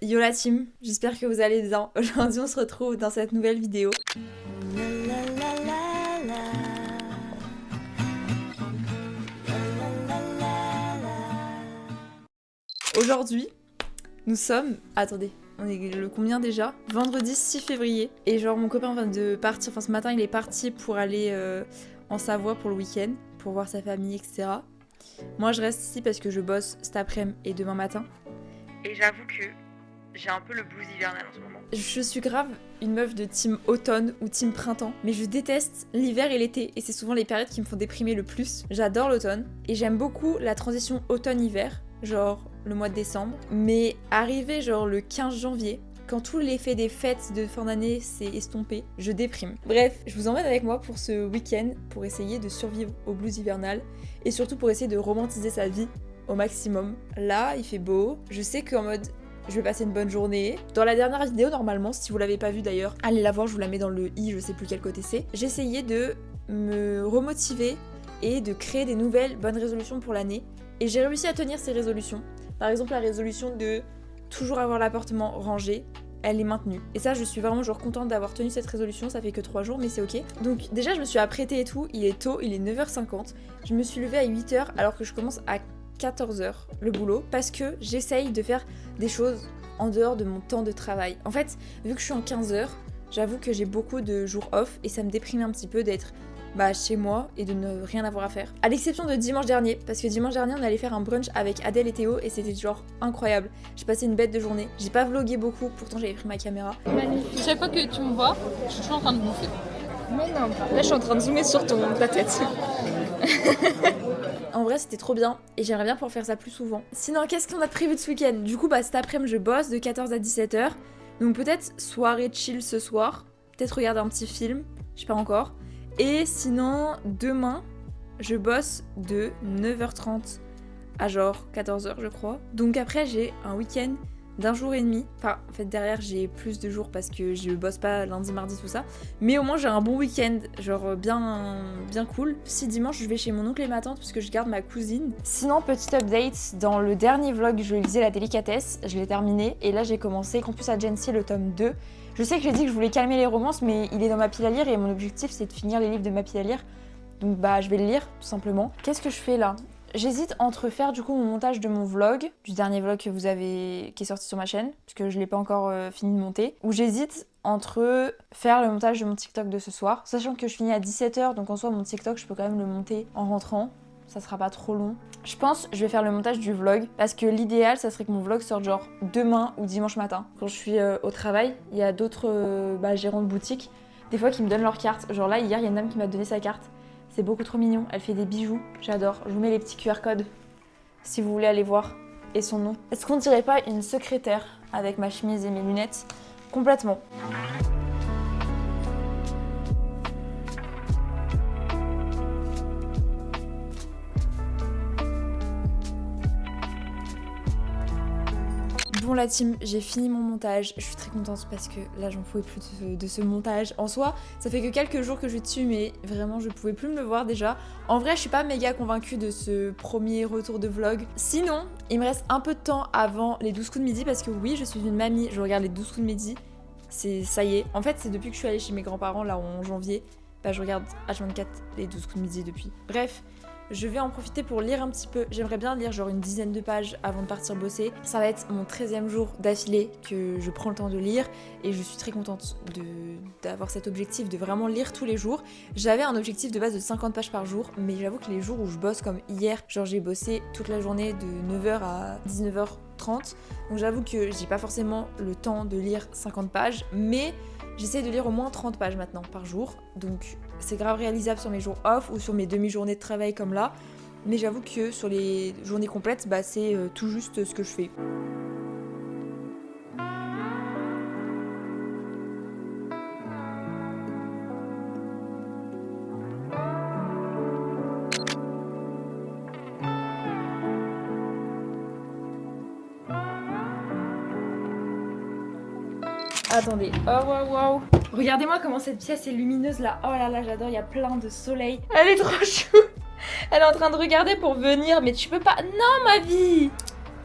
Yo la team, j'espère que vous allez bien. Aujourd'hui on se retrouve dans cette nouvelle vidéo. Aujourd'hui, nous sommes... Attendez, on est le combien déjà? Vendredi 6 février. Et genre mon copain vient de partir, enfin ce matin il est parti pour aller en Savoie pour le week-end, pour voir sa famille, etc. Moi je reste ici parce que je bosse cet après-midi et demain matin. Et j'avoue que j'ai un peu le blues hivernal en ce moment. Je suis grave une meuf de team automne ou team printemps, mais je déteste l'hiver et l'été, et c'est souvent les périodes qui me font déprimer le plus. J'adore l'automne, et j'aime beaucoup la transition automne-hiver, genre le mois de décembre, mais arrivé genre le 15 janvier, quand tout l'effet des fêtes de fin d'année s'est estompé, je déprime. Bref, je vous emmène avec moi pour ce week-end, pour essayer de survivre au blues hivernal, et surtout pour essayer de romantiser sa vie au maximum. Là, il fait beau, je sais qu'en mode... je vais passer une bonne journée. Dans la dernière vidéo, normalement, si vous l'avez pas vue d'ailleurs, allez la voir, je vous la mets dans le i, je sais plus quel côté c'est. J'essayais de me remotiver et de créer des nouvelles bonnes résolutions pour l'année. Et j'ai réussi à tenir ces résolutions. Par exemple, la résolution de toujours avoir l'appartement rangé, elle est maintenue. Et ça, je suis vraiment genre contente d'avoir tenu cette résolution, ça fait que 3 jours, mais c'est ok. Donc déjà, je me suis apprêtée et tout, il est tôt, il est 9h50. Je me suis levée à 8h alors que je commence à 14h le boulot parce que j'essaye de faire des choses en dehors de mon temps de travail. En fait, vu que je suis en 15h, j'avoue que j'ai beaucoup de jours off et ça me déprime un petit peu d'être chez moi et de ne rien avoir à faire. À l'exception de dimanche dernier, parce que dimanche dernier on allait faire un brunch avec Adèle et Théo et c'était genre incroyable. J'ai passé une bête de journée. J'ai pas vlogué beaucoup, pourtant j'avais pris ma caméra. Magnifique. Chaque fois que tu me vois, je suis toujours en train de bouffer. Mais non, là je suis en train de zoomer sur ta tête. En vrai, c'était trop bien et j'aimerais bien pouvoir faire ça plus souvent. Sinon, qu'est-ce qu'on a prévu de ce week-end? Du coup, cet après-midi, je bosse de 14 à 17h. Donc peut-être soirée chill ce soir. Peut-être regarder un petit film. Je sais pas encore. Et sinon, demain, je bosse de 9h30 à genre 14h, je crois. Donc après, j'ai un week-end d'un jour et demi. Enfin, en fait, derrière, j'ai plus de jours parce que je bosse pas lundi, mardi, tout ça. Mais au moins, j'ai un bon week-end, genre bien cool. Si dimanche, je vais chez mon oncle et ma tante parce que je garde ma cousine. Sinon, petit update, dans le dernier vlog, je lisais La Délicatesse, je l'ai terminé. Et là, j'ai commencé Campus Agency, le tome 2. Je sais que j'ai dit que je voulais calmer les romances, mais il est dans ma pile à lire et mon objectif, c'est de finir les livres de ma pile à lire. Donc je vais le lire, tout simplement. Qu'est-ce que je fais là? J'hésite entre faire du coup mon montage de mon vlog, du dernier vlog que qui est sorti sur ma chaîne, puisque je l'ai pas encore fini de monter, ou j'hésite entre faire le montage de mon TikTok de ce soir, sachant que je finis à 17h, donc en soi mon TikTok je peux quand même le monter en rentrant, ça sera pas trop long. Je pense que je vais faire le montage du vlog, parce que l'idéal ça serait que mon vlog sorte genre demain ou dimanche matin. Quand je suis au travail, il y a d'autres gérants de boutique, des fois qui me donnent leur carte, genre là hier il y a une dame qui m'a donné sa carte. C'est beaucoup trop mignon, elle fait des bijoux, j'adore. Je vous mets les petits QR codes si vous voulez aller voir. Et son nom. Est-ce qu'on dirait pas une secrétaire avec ma chemise et mes lunettes? Complètement. Bon la team, j'ai fini mon montage, je suis très contente parce que là j'en pouvais plus de ce montage. En soi, ça fait que quelques jours que je suis dessus mais vraiment je pouvais plus me le voir déjà. En vrai je suis pas méga convaincue de ce premier retour de vlog. Sinon, il me reste un peu de temps avant les 12 coups de midi parce que oui je suis une mamie, je regarde les 12 coups de midi. Ça y est, en fait c'est depuis que je suis allée chez mes grands-parents là en janvier, je regarde H24 les 12 coups de midi depuis. Bref. Je vais en profiter pour lire un petit peu. J'aimerais bien lire genre une dizaine de pages avant de partir bosser. Ça va être mon 13e jour d'affilée que je prends le temps de lire et je suis très contente d'avoir cet objectif de vraiment lire tous les jours. J'avais un objectif de base de 50 pages par jour, mais j'avoue que les jours où je bosse comme hier, genre j'ai bossé toute la journée de 9h à 19h30, donc j'avoue que j'ai pas forcément le temps de lire 50 pages, mais j'essaie de lire au moins 30 pages maintenant par jour, donc c'est grave réalisable sur mes jours off ou sur mes demi-journées de travail comme là, mais j'avoue que sur les journées complètes, c'est tout juste ce que je fais. Attendez, oh waouh. Regardez-moi comment cette pièce est lumineuse là. Oh là là, j'adore, il y a plein de soleil. Elle est trop chou. Elle est en train de regarder pour venir, mais tu peux pas. Non, ma vie.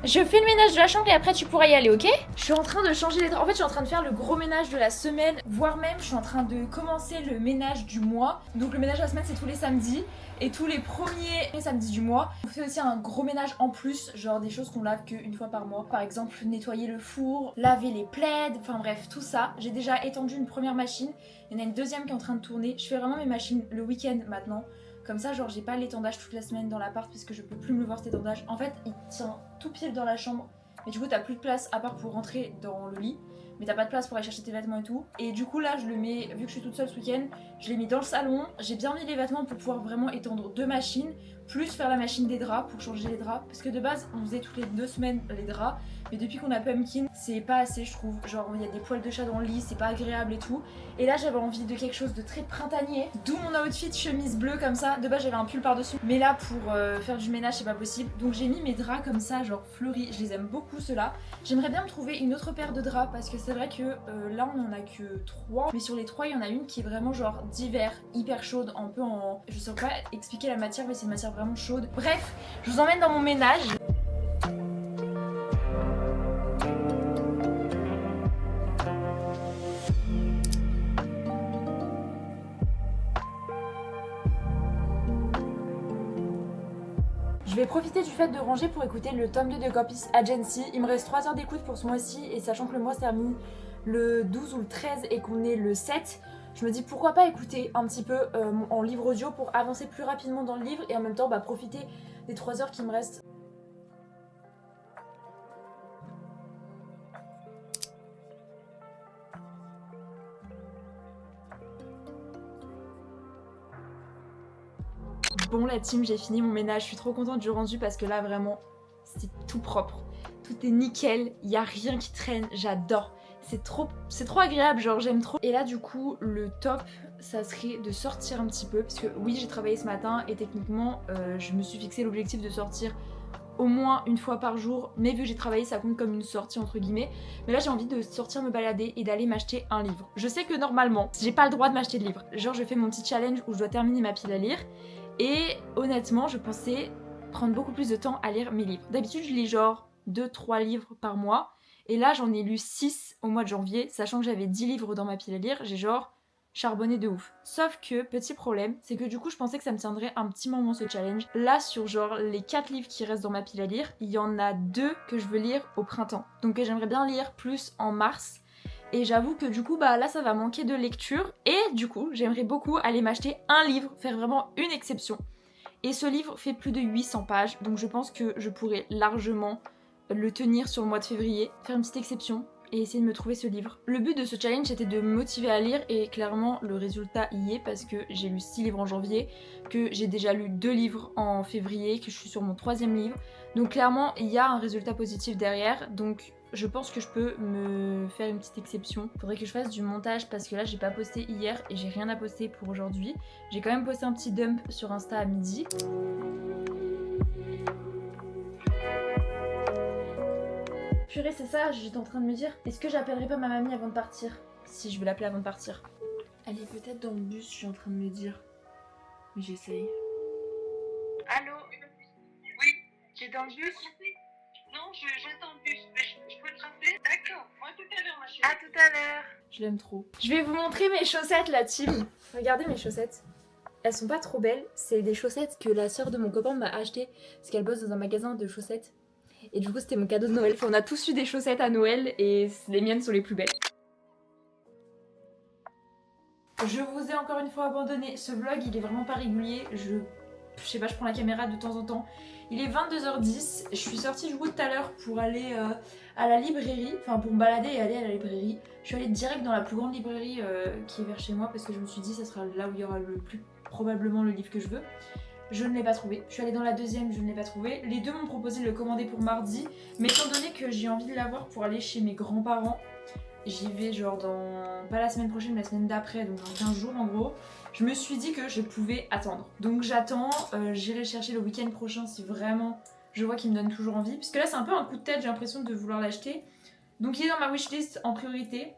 Je fais le ménage de la chambre et après tu pourras y aller, ok? Je suis en train de changer les draps. En fait, je suis en train de faire le gros ménage de la semaine, voire même je suis en train de commencer le ménage du mois. Donc le ménage de la semaine, c'est tous les samedis. Et tous les premiers samedis du mois, on fait aussi un gros ménage en plus, genre des choses qu'on lave qu'une fois par mois. Par exemple, nettoyer le four, laver les plaids, enfin bref, tout ça. J'ai déjà étendu une première machine, il y en a une deuxième qui est en train de tourner. Je fais vraiment mes machines le week-end maintenant. Comme ça, genre, j'ai pas l'étendage toute la semaine dans l'appart puisque je peux plus me le voir cet étendage. En fait, il tient tout pile dans la chambre. Mais du coup, t'as plus de place à part pour rentrer dans le lit. Mais t'as pas de place pour aller chercher tes vêtements et tout. Et du coup, là, je le mets, vu que je suis toute seule ce week-end, je l'ai mis dans le salon. J'ai bien mis les vêtements pour pouvoir vraiment étendre deux machines, plus faire la machine des draps pour changer les draps. Parce que de base, on faisait toutes les 2 semaines les draps. Mais depuis qu'on a Pumpkin, c'est pas assez, je trouve. Genre, il y a des poils de chat dans le lit, c'est pas agréable et tout. Et là, j'avais envie de quelque chose de très printanier. D'où mon outfit chemise bleue comme ça. De base, j'avais un pull par-dessus. Mais là, pour faire du ménage, c'est pas possible. Donc, j'ai mis mes draps comme ça, genre fleuris. Je les aime beaucoup, ceux-là. J'aimerais bien me trouver une autre paire de draps parce que c'est vrai que là, on en a que 3. Mais sur les 3, il y en a une qui est vraiment genre d'hiver, hyper chaude, un peu en... Je sais pas expliquer la matière, mais c'est une matière vraiment chaude. Bref, je vous emmène dans mon ménage. Je vais profiter du fait de ranger pour écouter le tome 2 de Copies Agency. Il me reste 3 heures d'écoute pour ce mois-ci et sachant que le mois se termine le 12 ou le 13 et qu'on est le 7, je me dis pourquoi pas écouter un petit peu en livre audio pour avancer plus rapidement dans le livre et en même temps profiter des 3 heures qui me restent. Bon la team, j'ai fini mon ménage, je suis trop contente du rendu parce que là vraiment c'est tout propre, tout est nickel, il n'y a rien qui traîne, j'adore. C'est trop agréable, genre j'aime trop. Et là du coup le top ça serait de sortir un petit peu parce que oui j'ai travaillé ce matin et techniquement je me suis fixé l'objectif de sortir au moins une fois par jour, mais vu que j'ai travaillé ça compte comme une sortie entre guillemets. Mais là j'ai envie de sortir me balader et d'aller m'acheter un livre. Je sais que normalement j'ai pas le droit de m'acheter de livre, genre je fais mon petit challenge où je dois terminer ma pile à lire. Et honnêtement, je pensais prendre beaucoup plus de temps à lire mes livres. D'habitude, je lis genre 2-3 livres par mois. Et là, j'en ai lu 6 au mois de janvier, sachant que j'avais 10 livres dans ma pile à lire. J'ai genre charbonné de ouf. Sauf que, petit problème, c'est que du coup, je pensais que ça me tiendrait un petit moment ce challenge. Là, sur genre les 4 livres qui restent dans ma pile à lire, il y en a 2 que je veux lire au printemps. Donc j'aimerais bien lire plus en mars. Et j'avoue que du coup là ça va manquer de lecture et du coup j'aimerais beaucoup aller m'acheter un livre, faire vraiment une exception. Et ce livre fait plus de 800 pages donc je pense que je pourrais largement le tenir sur le mois de février, faire une petite exception et essayer de me trouver ce livre. Le but de ce challenge était de me motiver à lire et clairement le résultat y est parce que j'ai lu 6 livres en janvier, que j'ai déjà lu 2 livres en février, que je suis sur mon 3e livre. Donc clairement il y a un résultat positif derrière donc je pense que je peux me faire une petite exception. Faudrait que je fasse du montage parce que là j'ai pas posté hier et j'ai rien à poster pour aujourd'hui. J'ai quand même posté un petit dump sur Insta à midi. Purée c'est ça, j'étais en train de me dire, est-ce que j'appellerai pas ma mamie avant de partir? Si je veux l'appeler avant de partir. Elle est peut-être dans le bus, je suis en train de me dire. Mais j'essaye. Allô? Oui, tu es dans le bus? Non, j'attends le bus, mais je peux te rappeler? D'accord, moi tout à l'heure ma chérie. À tout à l'heure. Je l'aime trop. Je vais vous montrer mes chaussettes la team. Regardez mes chaussettes. Elles sont pas trop belles, c'est des chaussettes que la sœur de mon copain m'a achetées parce qu'elle bosse dans un magasin de chaussettes. Et du coup c'était mon cadeau de Noël. Enfin, on a tous eu des chaussettes à Noël et les miennes sont les plus belles. Je vous ai encore une fois abandonné. Ce vlog il est vraiment pas régulier. Je sais pas, je prends la caméra de temps en temps. Il est 22h10, je suis sortie du coup tout à l'heure pour aller à la librairie, enfin pour me balader et aller à la librairie. Je suis allée direct dans la plus grande librairie qui est vers chez moi parce que je me suis dit ça sera là où il y aura le plus probablement le livre que je veux. Je ne l'ai pas trouvé. Je suis allée dans la deuxième, je ne l'ai pas trouvé. Les deux m'ont proposé de le commander pour mardi, mais étant donné que j'ai envie de l'avoir pour aller chez mes grands-parents, j'y vais genre dans, pas la semaine prochaine, mais la semaine d'après, donc dans 15 jours en gros. Je me suis dit que je pouvais attendre. Donc j'attends, j'irai chercher le week-end prochain si vraiment je vois qu'il me donne toujours envie. Parce que là c'est un peu un coup de tête, j'ai l'impression de vouloir l'acheter. Donc il est dans ma wishlist en priorité.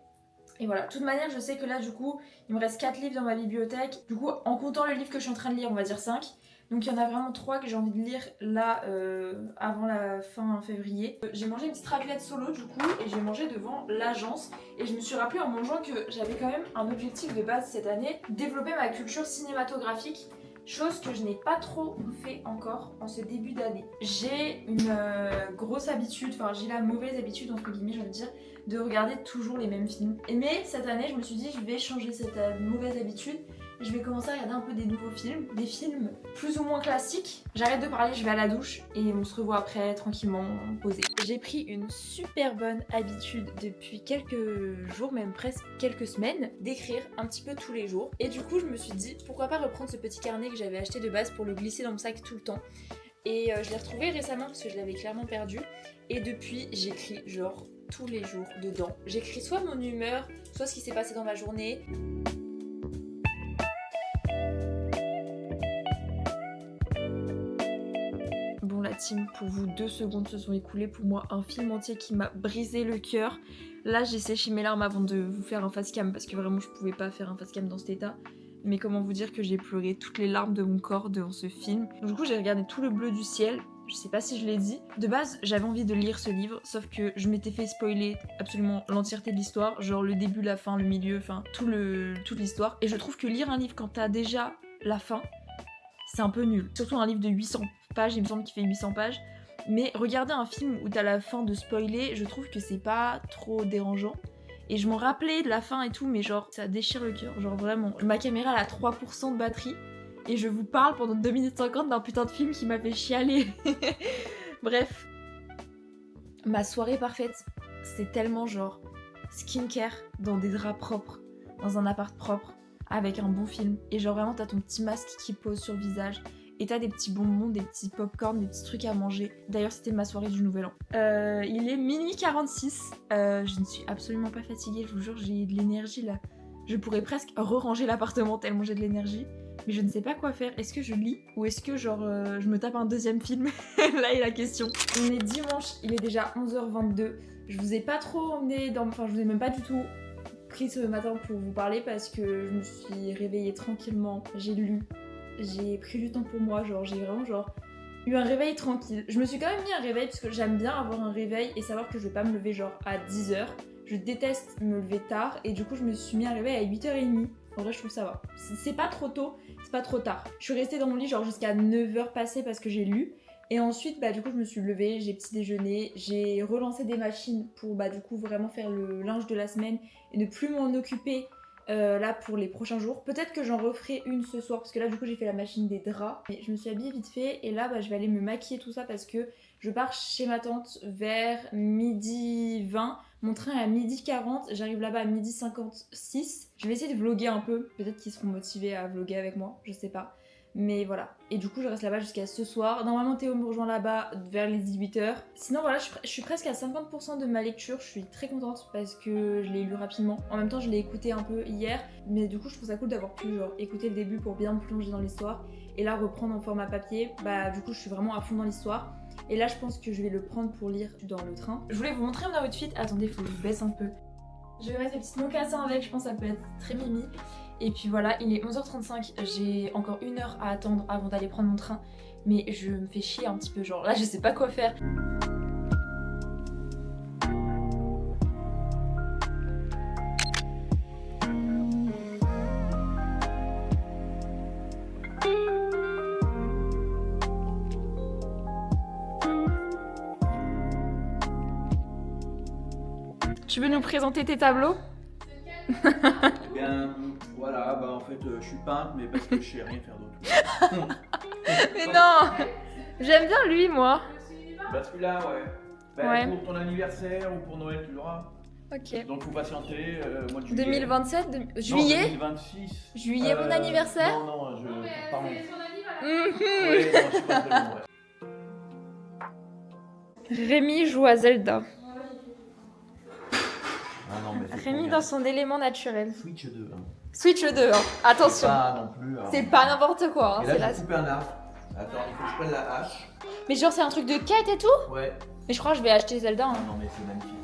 Et voilà, de toute manière je sais que là du coup il me reste 4 livres dans ma bibliothèque. Du coup en comptant le livre que je suis en train de lire on va dire 5. Donc il y en a vraiment 3 que j'ai envie de lire là avant la fin février. J'ai mangé une petite raclette solo du coup et j'ai mangé devant l'agence. Et je me suis rappelé en mangeant que j'avais quand même un objectif de base cette année, développer ma culture cinématographique. Chose que je n'ai pas trop fait encore en ce début d'année. J'ai une grosse habitude, enfin j'ai la mauvaise habitude entre guillemets j'ai envie de dire, de regarder toujours les mêmes films. Mais cette année je me suis dit je vais changer cette mauvaise habitude. Je vais commencer à regarder un peu des nouveaux films, des films plus ou moins classiques. J'arrête de parler, je vais à la douche et on se revoit après tranquillement posé. J'ai pris une super bonne habitude depuis quelques jours, même presque quelques semaines, d'écrire un petit peu tous les jours. Et du coup je me suis dit pourquoi pas reprendre ce petit carnet que j'avais acheté de base pour le glisser dans mon sac tout le temps. Et je l'ai retrouvé récemment parce que je l'avais clairement perdu. Et depuis j'écris genre tous les jours dedans. J'écris soit mon humeur, soit ce qui s'est passé dans ma journée. Bon la team, pour vous 2 secondes se sont écoulées pour moi, un film entier qui m'a brisé le cœur. Là j'ai séché mes larmes avant de vous faire un facecam parce que vraiment je pouvais pas faire un facecam dans cet état. Mais comment vous dire que j'ai pleuré toutes les larmes de mon corps devant ce film. Donc, du coup j'ai regardé tout le bleu du ciel, je sais pas si je l'ai dit. De base j'avais envie de lire ce livre, sauf que je m'étais fait spoiler absolument l'entièreté de l'histoire, genre le début, la fin, le milieu, enfin toute l'histoire. Et je trouve que lire un livre quand t'as déjà la fin, c'est un peu nul. Surtout un livre de 800 pages, il me semble qu'il fait 800 pages. Mais regarder un film où t'as la fin de spoiler, je trouve que c'est pas trop dérangeant. Et je m'en rappelais de la fin et tout, mais genre ça déchire le cœur, genre vraiment. Ma caméra elle a 3% de batterie et je vous parle pendant 2 minutes 50 d'un putain de film qui m'a fait chialer. Bref, ma soirée parfaite, c'est tellement genre skincare dans des draps propres, dans un appart propre, avec un bon film. Et genre vraiment t'as ton petit masque qui pose sur le visage. Et t'as des petits bonbons, des petits popcorn, des petits trucs à manger. D'ailleurs, c'était ma soirée du Nouvel An. Il est minuit 46. Je ne suis absolument pas fatiguée, je vous jure, j'ai de l'énergie là. Je pourrais presque re-ranger l'appartement tellement j'ai de l'énergie. Mais je ne sais pas quoi faire. Est-ce que je lis ou est-ce que genre je me tape un deuxième film? Là est la question. On est dimanche, il est déjà 11h22. Je vous ai pas trop emmené dans... Enfin, je vous ai même pas du tout pris ce matin pour vous parler parce que je me suis réveillée tranquillement. J'ai lu. J'ai pris du temps pour moi, genre j'ai vraiment genre eu un réveil tranquille. Je me suis quand même mis un réveil parce que j'aime bien avoir un réveil et savoir que je vais pas me lever genre à 10h. Je déteste me lever tard et du coup je me suis mis un réveil à 8h30. En vrai je trouve ça va. C'est pas trop tôt, c'est pas trop tard. Je suis restée dans mon lit genre jusqu'à 9h passées parce que j'ai lu. Et ensuite bah du coup je me suis levée, j'ai petit déjeuner, j'ai relancé des machines pour bah du coup vraiment faire le linge de la semaine et ne plus m'en occuper. Là pour les prochains jours. Peut-être que j'en referai une ce soir parce que là du coup j'ai fait la machine des draps. Et je me suis habillée vite fait et là bah, je vais aller me maquiller tout ça parce que je pars chez ma tante vers 12h20. Mon train est à 12h40, j'arrive là-bas à 12h56. Je vais essayer de vlogger un peu. Peut-être qu'ils seront motivés à vlogger avec moi, je sais pas. Mais voilà. Et du coup, je reste là-bas jusqu'à ce soir. Normalement, Théo me rejoint là-bas vers les 18h. Sinon, voilà, je suis presque à 50% de ma lecture. Je suis très contente parce que je l'ai lu rapidement. En même temps, je l'ai écouté un peu hier. Mais du coup, je trouve ça cool d'avoir pu genre, écouter le début pour bien me plonger dans l'histoire. Et là, reprendre en format papier. Bah, du coup, je suis vraiment à fond dans l'histoire. Et là, je pense que je vais le prendre pour lire dans le train. Je voulais vous montrer mon outfit. Attendez, faut que je baisse un peu. Je vais mettre les petits mocassins avec. Je pense que ça peut être très mimi. Et puis voilà, il est 11h35, j'ai encore 1 heure à attendre avant d'aller prendre mon train. Mais je me fais chier un petit peu, genre là je sais pas quoi faire. Tu veux nous présenter tes tableaux? Eh bien, voilà, bah en fait, je suis peintre, mais parce que je sais rien faire d'autre. Mais non! J'aime bien lui, moi. Bah celui-là, ouais. Bah, Ouais. pour ton anniversaire ou pour Noël, tu l'auras. Ok. Donc faut patienter, mois de juillet. 2027, Non, juillet? 2026. Juillet, mon anniversaire? Non, non, pardon. Mhm. Ouais, non, je suis pas très bon, ouais. Rémi joue à Zelda. Ah non, mais c'est Rémi trop dans bien. son élément naturel. Switch 2. Hein. Switch 2, hein. Attention. Pas non plus. C'est pas n'importe quoi. Hein. Et C'est là, la- j'ai coupé un arbre. Attends, il faut que je prenne la hache. Mais genre c'est un truc de quête et tout? Ouais. Mais je crois que je vais acheter Zelda. Hein. Ah non, mais c'est magnifique.